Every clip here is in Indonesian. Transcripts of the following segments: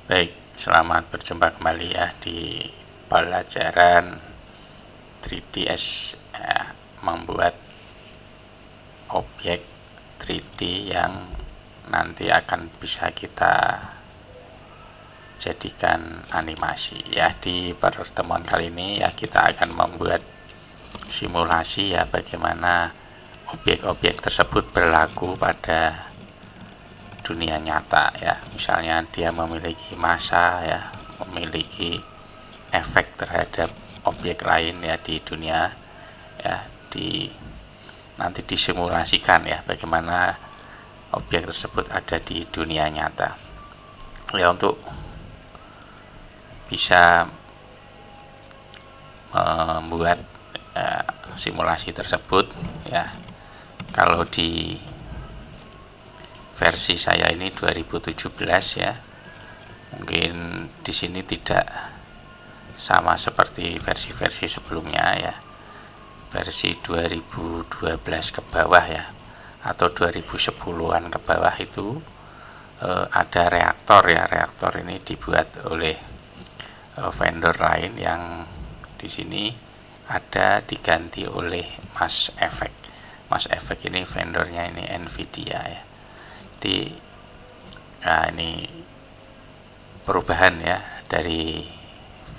Baik, selamat berjumpa kembali ya di pelajaran 3ds membuat objek 3D yang nanti akan bisa kita jadikan animasi ya. Di pertemuan kali ini ya kita akan membuat simulasi ya, bagaimana objek-objek tersebut berlaku pada dunia nyata ya. Misalnya dia memiliki massa ya, memiliki efek terhadap objek lain ya di dunia ya, nanti disimulasikan ya bagaimana objek tersebut ada di dunia nyata ya. Untuk bisa membuat simulasi tersebut ya, kalau di versi saya ini 2017 ya, mungkin di sini tidak sama seperti versi-versi sebelumnya ya, versi 2012 ke bawah ya, atau 2010-an ke bawah itu ada reaktor ya. Reaktor ini dibuat oleh vendor lain yang di sini ada diganti oleh Mass Effect. Mass Effect ini vendornya ini Nvidia ya. Ini perubahan ya dari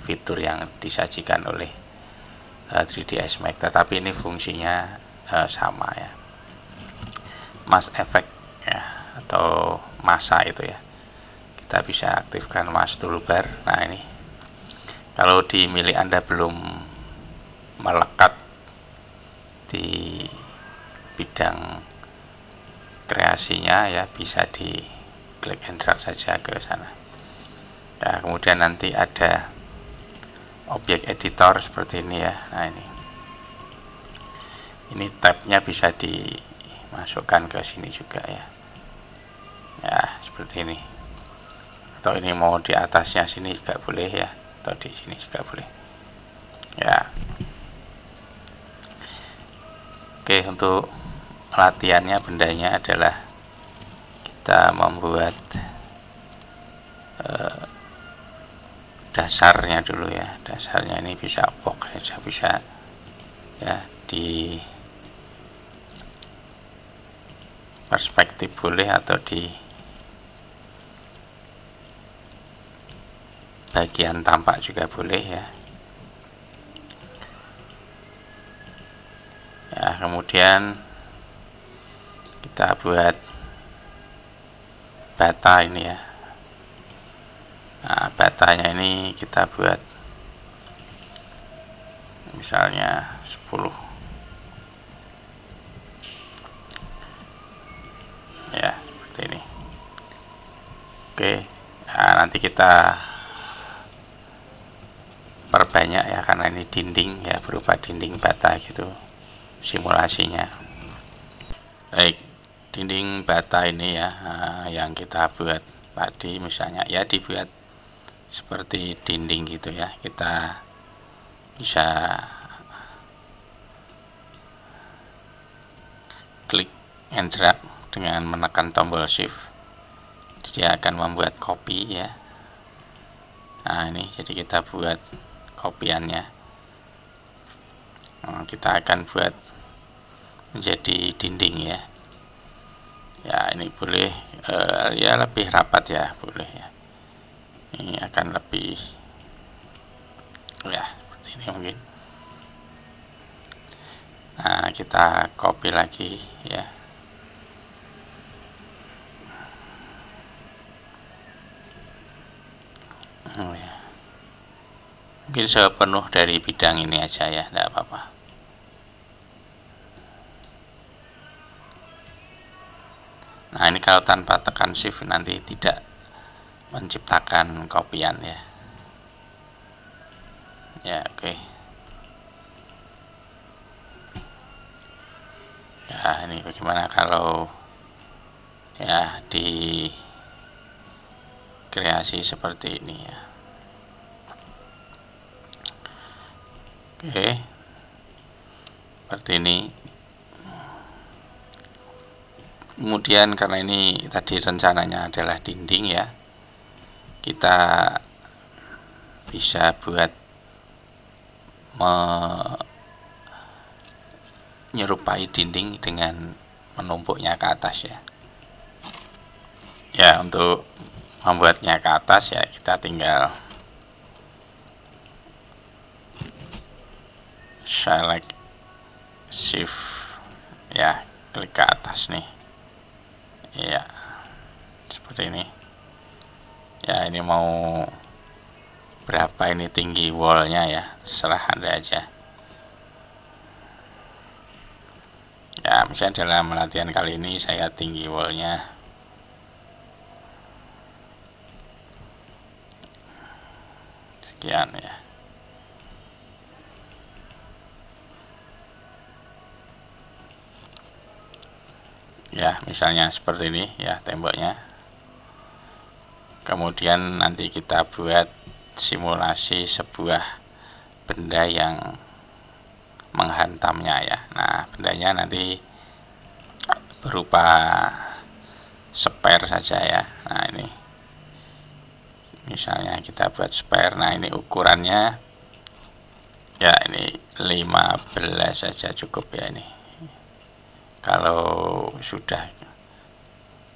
fitur yang disajikan oleh 3ds Max, tetapi ini fungsinya sama ya. Mass Effect ya, atau massa itu ya, kita bisa aktifkan mass toolbar. Nah ini kalau di milik Anda belum melekat di bidang kreasinya ya, bisa di klik and drag saja ke sana. Nah, kemudian nanti ada objek editor seperti ini ya. Nah ini tabnya bisa dimasukkan ke sini juga ya. Ya seperti ini. Atau ini mau di atasnya sini juga boleh ya, atau di sini juga boleh. Ya. Oke, untuk latihannya bendanya adalah kita membuat dasarnya dulu ya. Dasarnya ini bisa box saja, bisa ya, di perspektif boleh, atau di bagian tampak juga boleh ya. Ya, kemudian kita buat bata ini ya. Nah, batanya ini kita buat misalnya 10 ya, seperti ini. Oke, nah, nanti kita perbanyak ya, karena ini dinding ya, berupa dinding bata gitu simulasinya. Baik, dinding bata ini ya, yang kita buat tadi misalnya ya, dibuat seperti dinding gitu ya. Kita bisa klik and drag dengan menekan tombol shift, dia akan membuat copy ya. Nah ini, jadi kita buat kopiannya. Nah, kita akan buat menjadi dinding ya. Ya ini boleh ya lebih rapat ya, boleh ya. Ini akan lebih ya seperti ini mungkin. Nah kita copy lagi ya. Ya. Mungkin sepenuh dari bidang ini aja ya, tidak apa-apa. Nah ini kalau tanpa tekan shift nanti tidak menciptakan kopian ya. Ya oke. Ya ini bagaimana kalau ya di kreasi seperti ini ya. Oke, seperti ini. Kemudian karena ini tadi rencananya adalah dinding ya, kita bisa buat menyerupai dinding dengan menumpuknya ke atas ya. Ya, untuk membuatnya ke atas ya kita tinggal select shift ya, klik ke atas nih ya, seperti ini ya. Ini mau berapa ini tinggi wallnya ya, serah Anda aja ya. Misalnya dalam latihan kali ini saya tinggi wallnya sekian ya. Ya, misalnya seperti ini ya temboknya. Kemudian nanti kita buat simulasi sebuah benda yang menghantamnya ya. Nah, bendanya nanti berupa spare saja ya. Nah, ini misalnya kita buat spare. Nah, ini ukurannya ya, ini 15 saja cukup ya ini. Kalau sudah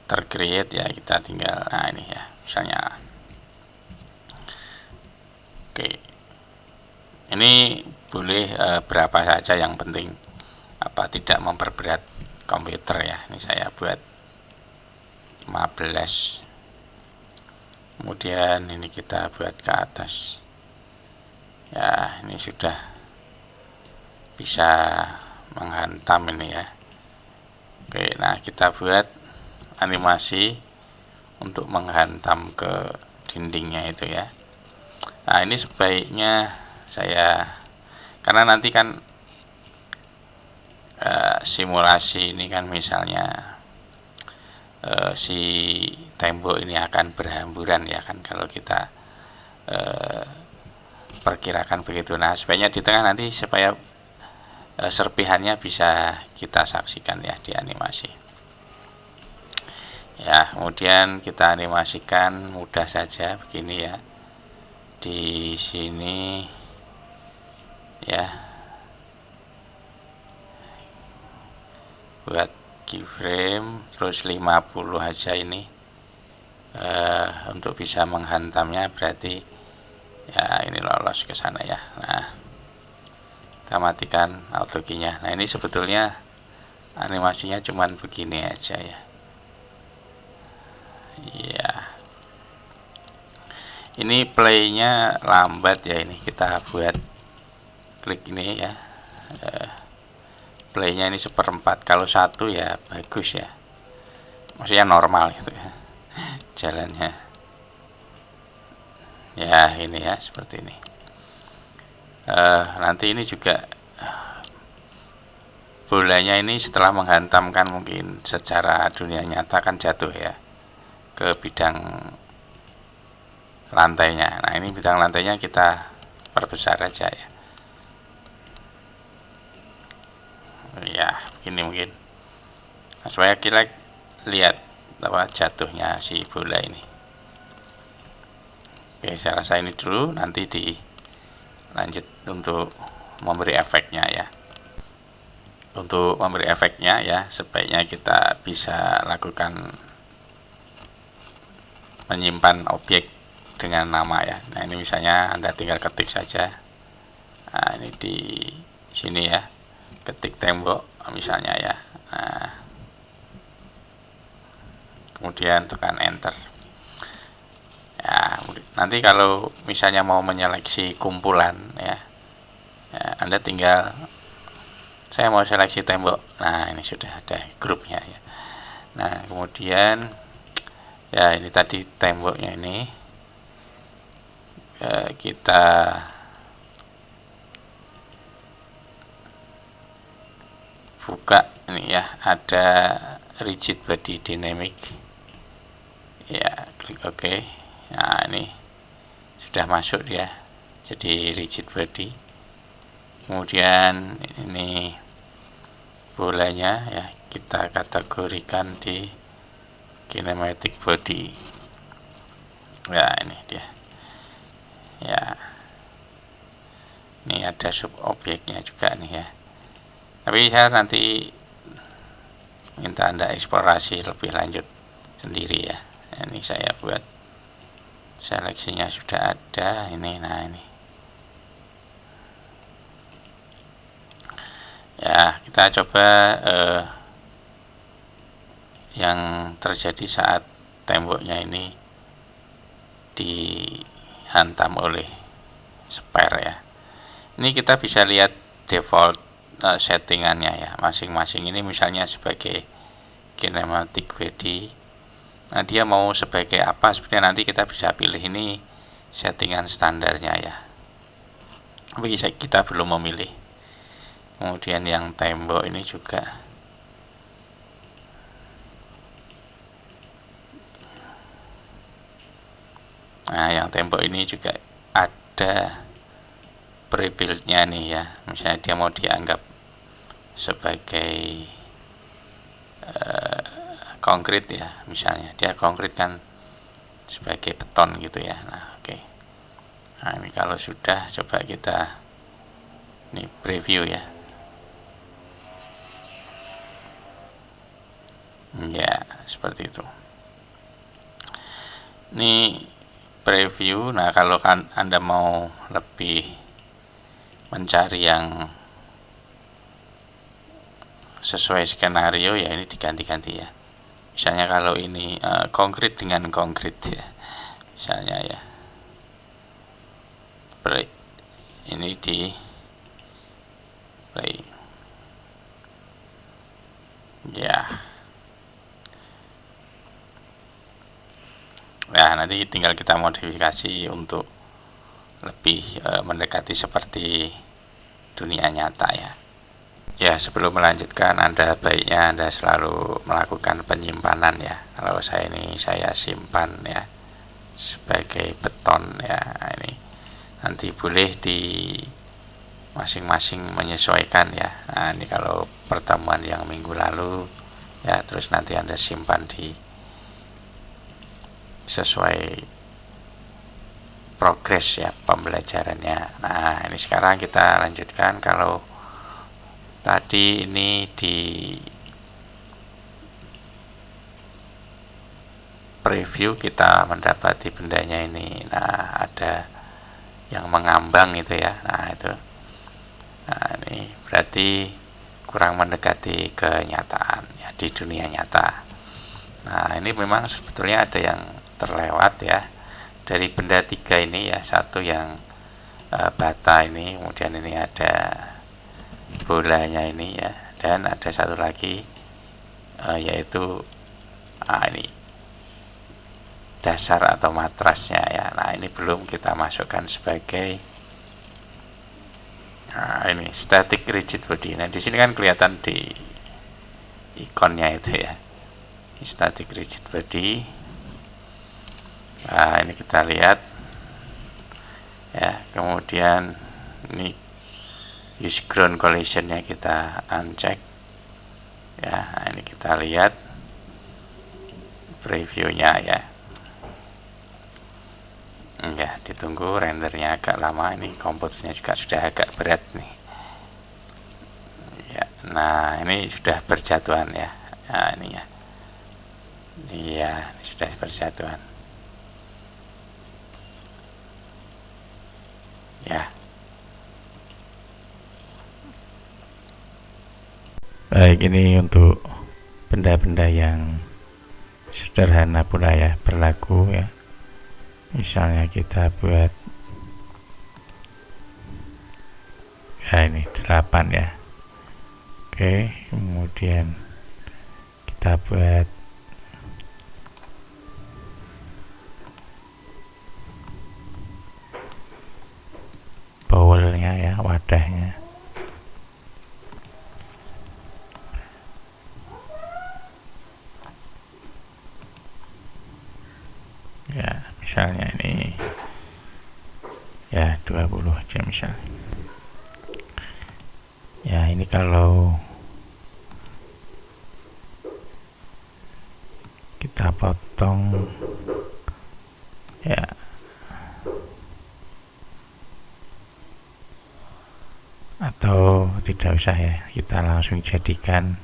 tercreate ya kita tinggal, nah ini ya misalnya. Oke, ini boleh berapa saja, yang penting tidak memperberat komputer ya. Ini saya buat 15. Kemudian ini kita buat ke atas ya. Ini sudah bisa menghantam ini ya. Oke, nah kita buat animasi untuk menghantam ke dindingnya itu ya. Nah, ini sebaiknya saya, karena nanti kan simulasi ini kan misalnya si tembok ini akan berhamburan ya kan, kalau kita perkirakan begitu. Nah, sebaiknya di tengah nanti supaya serpihannya bisa kita saksikan ya di animasi ya. Kemudian kita animasikan mudah saja begini ya, di sini ya, buat keyframe terus 50 aja ini untuk bisa menghantamnya, berarti ya ini lolos ke sana ya. Nah, kita matikan auto key-nya. Nah, ini sebetulnya animasinya cuman begini aja ya. Iya. Ini play-nya lambat ya, ini kita buat klik ini ya. Play-nya ini 1/4, kalau 1 ya bagus ya. Maksudnya normal gitu ya. Jalannya. Ya, ini ya seperti ini. Nanti ini juga bolanya ini setelah menghantamkan mungkin secara dunia nyata kan jatuh ya ke bidang lantainya. Nah, ini bidang lantainya kita perbesar aja ya. Ya, ini mungkin supaya kita lihat jatuhnya si bola ini. Oke, saya rasa ini dulu, nanti dilanjut untuk memberi efeknya ya. Untuk memberi efeknya ya, sebaiknya kita bisa lakukan menyimpan objek dengan nama ya. Nah, ini misalnya Anda tinggal ketik saja. Nah, ini di sini ya, ketik tembok misalnya ya. Nah, kemudian tekan enter ya. Nanti kalau misalnya mau menyeleksi kumpulan ya, Anda tinggal, saya mau seleksi tembok. Nah, ini sudah ada grupnya ya. Nah, kemudian ya, ini tadi temboknya ini kita buka ini ya, ada rigid body dynamic ya, klik OK. Nah, ini sudah masuk dia jadi rigid body. Kemudian ini bolanya ya, kita kategorikan di kinematic body Ya, ini dia ya, ini ada sub objeknya juga nih ya, tapi saya nanti minta Anda eksplorasi lebih lanjut sendiri ya. Ini saya buat seleksinya sudah ada ini. Nah ini ya, kita coba yang terjadi saat temboknya ini dihantam oleh spare ya. Ini kita bisa lihat default settingannya ya, masing-masing ini misalnya sebagai kinematic body. Nah, dia mau sebagai apa sepertinya nanti kita bisa pilih, ini settingan standarnya ya, tapi kita belum memilih. Kemudian yang tembok ini juga yang tembok ini juga ada prebuild-nya nih ya, misalnya dia mau dianggap sebagai konkrit ya, misalnya dia konkrit kan sebagai beton gitu ya. Nah oke. Nah ini kalau sudah, coba kita ini preview ya. Ya seperti itu. Ini preview. Nah kalau kan Anda mau lebih mencari yang sesuai skenario ya, ini diganti-ganti ya. Misalnya kalau ini konkrit dengan konkrit ya, misalnya ya, play ini di play ya. Nah nanti tinggal kita modifikasi untuk lebih mendekati seperti dunia nyata ya. Ya sebelum melanjutkan, baiknya Anda selalu melakukan penyimpanan ya. Kalau saya ini saya simpan ya sebagai beton ya. Ini nanti boleh di masing-masing menyesuaikan ya. Nah ini kalau pertemuan yang minggu lalu ya, terus nanti Anda simpan di sesuai progres ya pembelajarannya. Nah ini sekarang kita lanjutkan. Kalau tadi ini di preview kita mendapati bendanya ini, nah ada yang mengambang itu ya. Nah itu, nah ini berarti kurang mendekati kenyataan ya, di dunia nyata. Nah ini memang sebetulnya ada yang terlewat ya dari benda tiga ini ya. Satu yang bata ini, kemudian ini ada bolanya ini ya, dan ada satu lagi yaitu ini dasar atau matrasnya ya. Nah ini belum kita masukkan sebagai ini static rigid body. Nah di sini kan kelihatan di ikonnya itu ya, static rigid body. Nah ini kita lihat ya, kemudian ini use ground collisionnya kita uncheck ya. Nah, ini kita lihat previewnya ya. Ya ditunggu, rendernya agak lama, ini komputernya juga sudah agak berat nih ya. Nah ini sudah berjatuhan ya. Nah ini ya, iya ini sudah berjatuhan ya. Baik, ini untuk benda-benda yang sederhana pula ya berlaku ya. Misalnya kita buat ya ini 8 ya. Oke, kemudian kita buat bowlnya ya, wadahnya. Ya, misalnya ini ya 20 aja misalnya. Ya, ini kalau kita potong ya tidak usah ya, kita langsung jadikan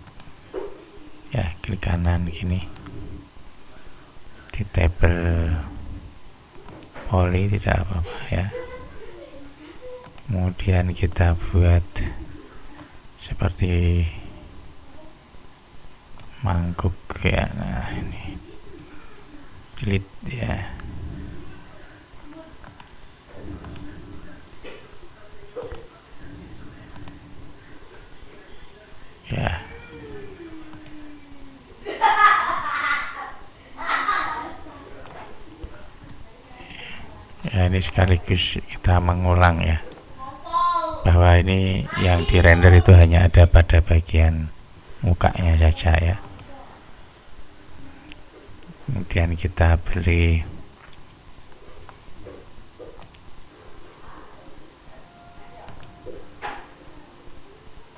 ya, klik kanan gini di tabel poly, tidak apa-apa ya. Kemudian kita buat seperti mangkuk ya. Nah ini delete ya. Ya. Ya, ini sekaligus kita mengulang ya, bahwa ini yang di render itu hanya ada pada bagian mukanya saja ya. Kemudian kita beli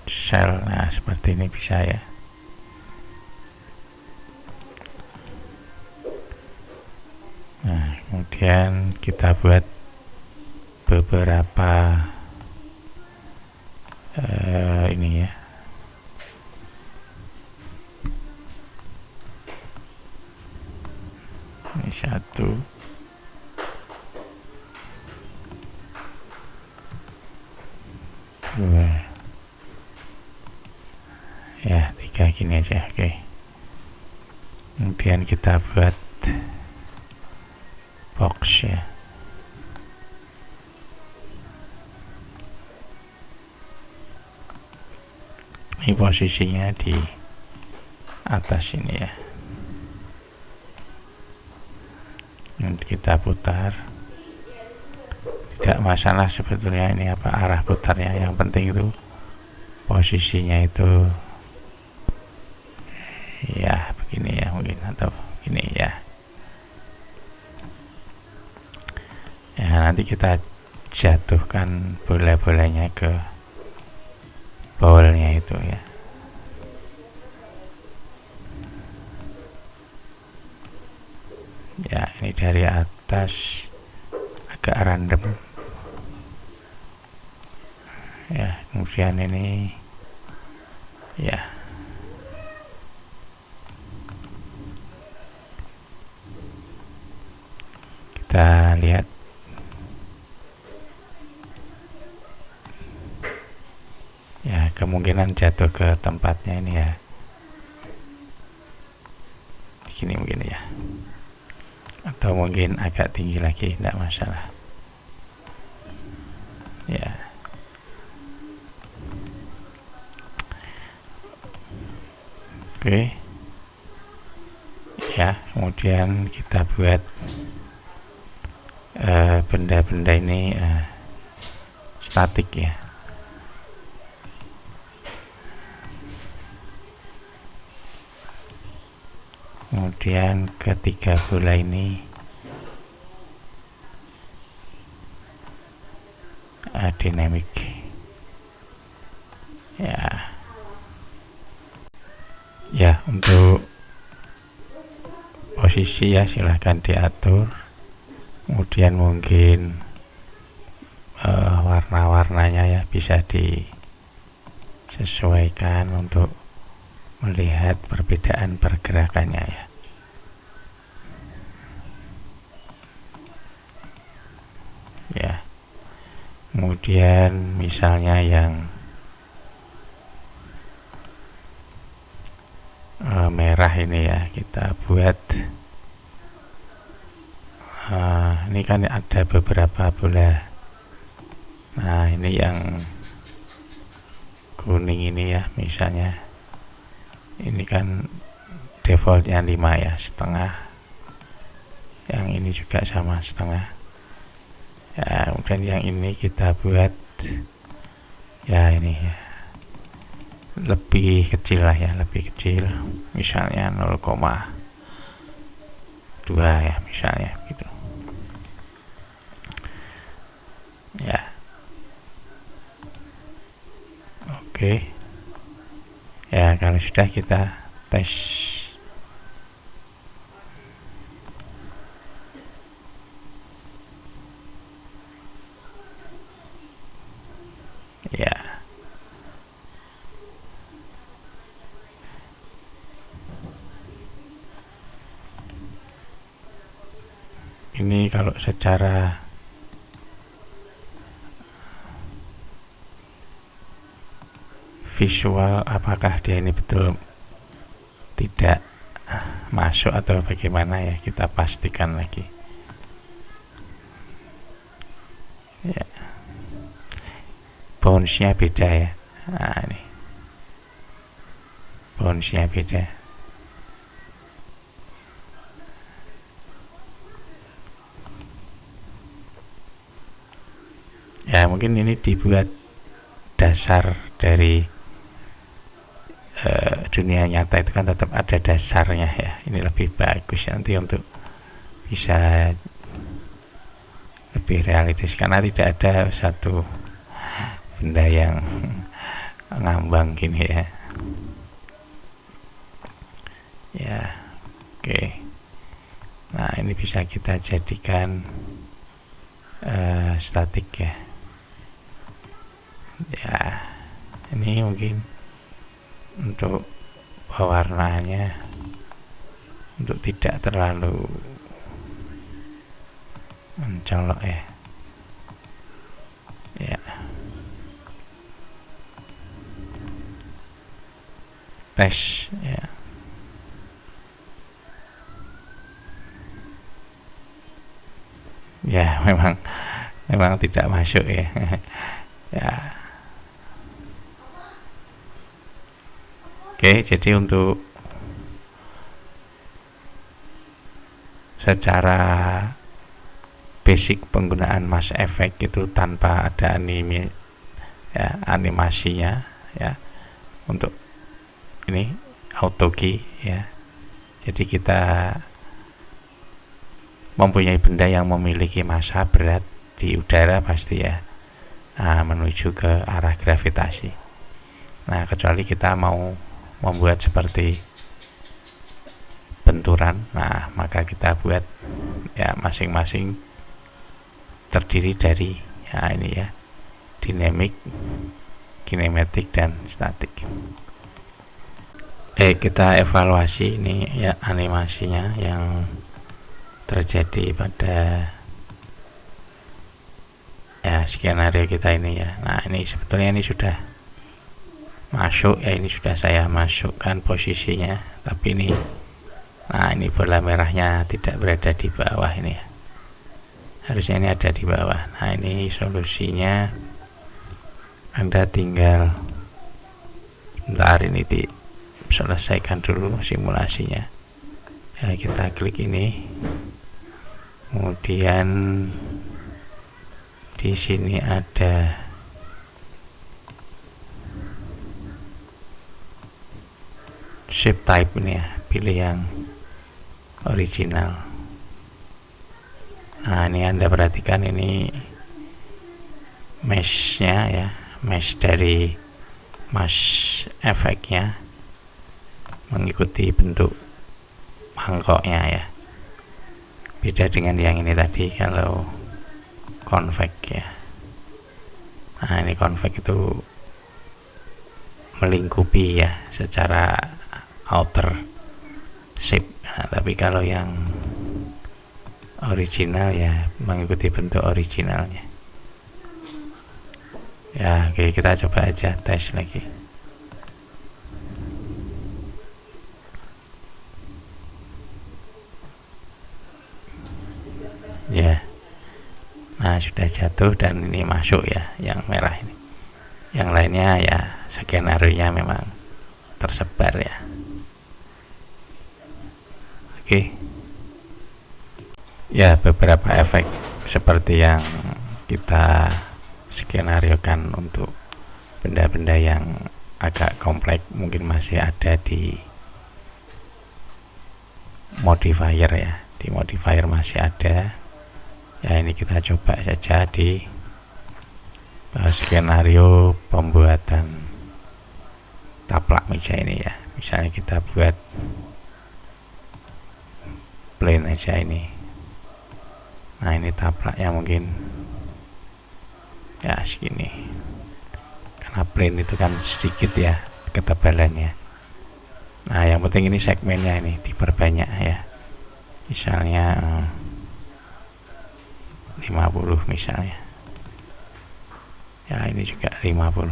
shell, nah seperti ini bisa ya. Nah kemudian kita buat beberapa ini ya, ini 1, 2 ya, 3 gini aja. Oke. Kemudian kita buat box ya. Ini posisinya di atas ini ya. Nanti kita putar, tidak masalah sebetulnya ini apa arah putarnya, yang penting itu posisinya itu ya begini ya mungkin, atau gini ya. Ya nanti kita jatuhkan bola-bolanya ke bowlnya itu ya. Ya ini dari atas agak random ya. Kemudian ini ya, kita lihat ya, kemungkinan jatuh ke tempatnya ini ya, gini mungkin ya, atau mungkin agak tinggi lagi, tidak masalah ya. Oke ya, kemudian kita buat benda-benda ini statik ya. Kemudian ketiga bola ini dynamic ya. Ya untuk posisi ya silahkan diatur. Kemudian mungkin warna-warnanya ya bisa disesuaikan untuk melihat perbedaan pergerakannya ya. Ya. Kemudian misalnya yang merah ini ya, kita buat ini kan ada beberapa bola. Nah ini yang kuning ini ya, misalnya ini kan defaultnya 5 ya, setengah. Yang ini juga sama setengah ya. Kemudian yang ini kita buat ya ini ya, lebih kecil lah ya, lebih kecil, misalnya 0,2 ya misalnya gitu ya. Oke ya, kalau sudah kita tes ya. kalau secara visual apakah dia ini betul tidak masuk atau bagaimana ya, kita pastikan lagi ya. Bounce-nya beda ya. Nah, ini bounce-nya beda. Ya mungkin ini dibuat dasar dari dunia nyata itu kan tetap ada dasarnya ya. Ini lebih bagus nanti untuk bisa lebih realistis, karena tidak ada satu benda yang ngambang gini ya. Ya, oke. Nah ini bisa kita jadikan statik ya. Ya, ini mungkin untuk pewarnaannya untuk tidak terlalu mencolok ya. Ya. Tes ya. Ya, memang tidak masuk ya. Ya. Oke, jadi untuk secara basic penggunaan Mass Effect itu tanpa ada anime ya, animasinya ya, untuk ini auto key ya. Jadi kita mempunyai benda yang memiliki massa berat di udara pasti ya, menuju ke arah gravitasi. Nah kecuali kita mau membuat seperti benturan, nah maka kita buat ya masing-masing terdiri dari ya ini ya, dynamic, kinematik dan statik. Kita evaluasi ini ya animasinya yang terjadi pada ya skenario kita ini ya. Nah ini sebetulnya ini sudah masuk ya, ini sudah saya masukkan posisinya, tapi ini nah ini bola merahnya tidak berada di bawah ini ya, harusnya ini ada di bawah. Nah ini solusinya, Anda tinggal bentar ini diselesaikan dulu simulasinya ya. Kita klik ini, kemudian di sini ada shape type ini ya, pilih yang original. Nah ini Anda perhatikan ini mesh-nya ya, mesh dari Mass Effect-nya mengikuti bentuk mangkoknya ya, beda dengan yang ini tadi kalau convex ya. Nah ini convex itu melingkupi ya secara outer shape. Nah, tapi kalau yang original ya mengikuti bentuk originalnya ya. Oke, kita coba aja tes lagi ya. Nah sudah jatuh dan ini masuk ya yang merah ini. Yang lainnya ya skenario-nya memang tersebar ya. Oke ya, beberapa efek seperti yang kita skenariokan untuk benda-benda yang agak kompleks mungkin masih ada di modifier ya. Di modifier masih ada ya. Ini kita coba saja di skenario pembuatan taplak meja ini ya. Misalnya kita buat plain aja ini. Nah ini taplaknya mungkin ya segini, karena plain itu kan sedikit ya ketebalannya. Nah yang penting ini segmennya ini diperbanyak ya. Misalnya 50 misalnya ya, ini juga 50.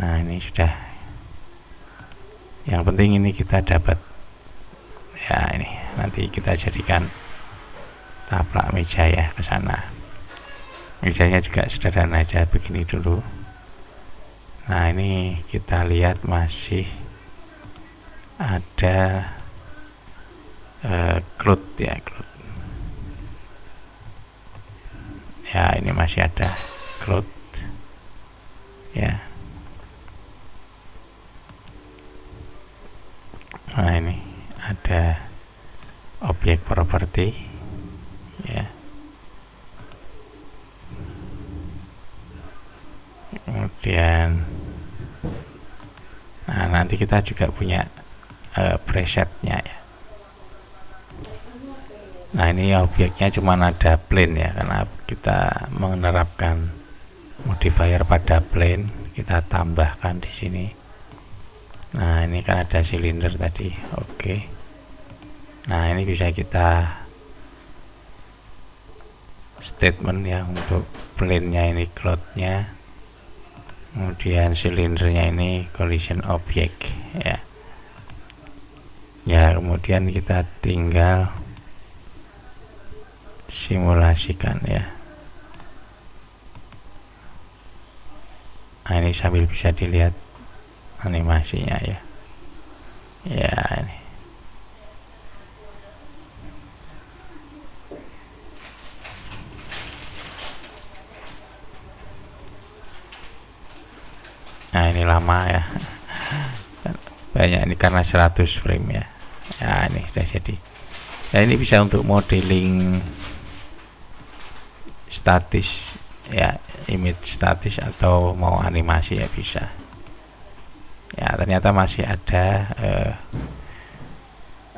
Nah ini sudah, yang penting ini kita dapat ya. Ini nanti kita jadikan taplak meja ya ke sana. Mejanya juga sederhana aja begini dulu. Nah ini kita lihat masih ada cloth ya, cloth ya, ini masih ada cloth ya. Nah ini ada objek properti ya, kemudian nah nanti kita juga punya presetnya ya. Nah ini objeknya cuma ada plane ya, karena kita menerapkan modifier pada plane, kita tambahkan di sini. Nah ini kan ada silinder tadi, oke. Nah ini bisa kita statement ya untuk plane-nya ini cloth-nya, kemudian silindernya ini collision object ya. Ya kemudian kita tinggal simulasikan ya. Nah ini sambil bisa dilihat animasinya ya. Ya ini. Nah ini lama ya. Banyak ini karena 100 frame ya. Ya ini sudah jadi. Nah ini bisa untuk modeling statis ya, image statis atau mau animasi ya bisa. Ya ternyata masih ada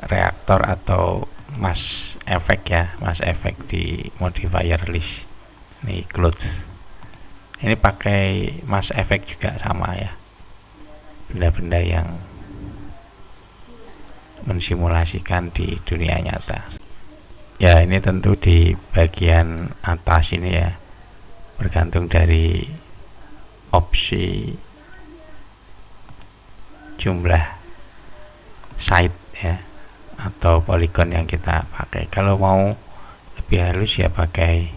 reaktor atau mass effect ya, mass effect di modifier list. Ini cloth. Ini pakai mass effect juga sama ya. Benda-benda yang mensimulasikan di dunia nyata. Ya ini tentu di bagian atas ini ya, bergantung dari opsi jumlah site ya atau poligon yang kita pakai. Kalau mau lebih halus ya pakai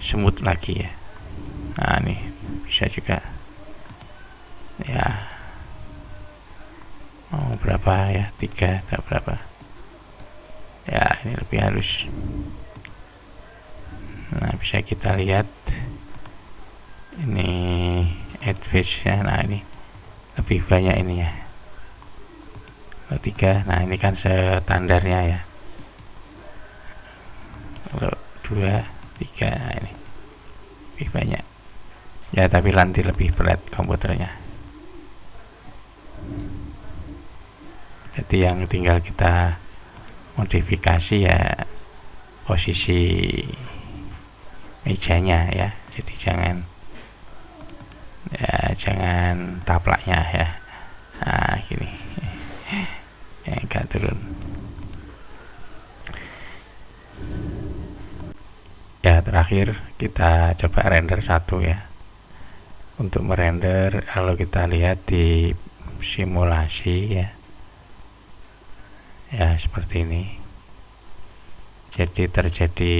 smooth lagi ya. Nah ini bisa juga ya, mau berapa ya, 3 atau berapa ya, ini lebih halus. Nah bisa kita lihat ini advanced ya. Nah ini lebih banyak ininya, 3. Nah ini kan standarnya ya, kalau 2, 3. Nah, ini lebih banyak ya, tapi nanti lebih berat komputernya. Jadi yang tinggal kita modifikasi ya posisi mejanya ya, jadi jangan taplaknya ya. Nah gini ya, enggak turun ya. Terakhir kita coba render 1 ya. Untuk merender, kalau kita lihat di simulasi ya, ya seperti ini. Jadi terjadi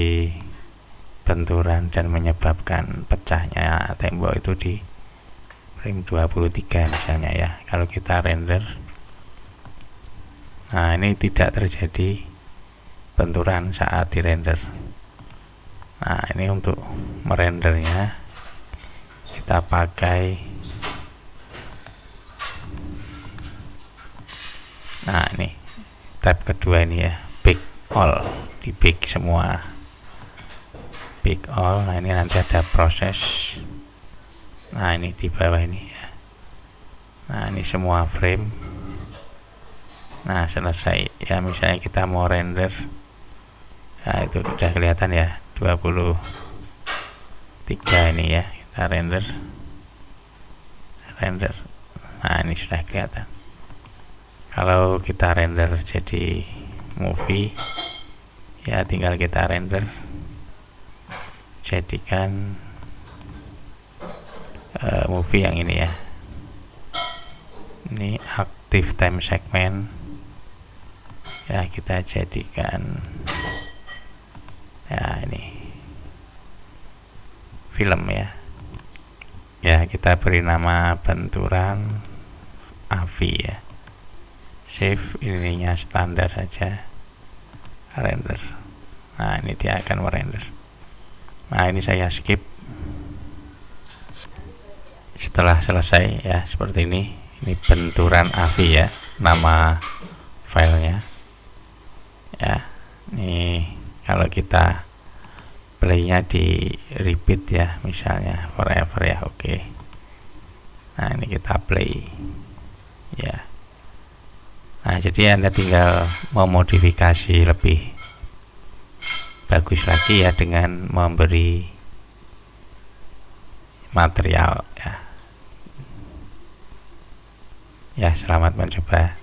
benturan dan menyebabkan pecahnya tembok itu di frame 23 misalnya ya. Kalau kita render, nah ini tidak terjadi benturan saat di render. Nah ini untuk merendernya kita pakai, nah ini tab kedua ini ya, big all, di big semua, big all. Nah ini nanti ada proses. Nah ini di bawah ini ya. Nah ini semua frame. Nah selesai ya, misalnya kita mau render, nah itu udah kelihatan ya 23 ini ya. Kita render. Nah ini sudah kelihatan. Kalau kita render jadi movie ya, tinggal kita render, jadikan movie yang ini ya. Ini active time segment ya, kita jadikan ya ini film ya. Ya, kita beri nama benturan AVI ya. Save, ininya standar saja, render. Nah, ini dia akan merender. Nah, ini saya skip. Setelah selesai ya, seperti ini benturan AVI ya, nama filenya ya. Ini kalau kita playnya di repeat ya, misalnya forever ya, oke. Nah, ini kita play ya. Nah, jadi Anda tinggal memodifikasi lebih bagus lagi ya dengan memberi material ya. Ya, selamat mencoba.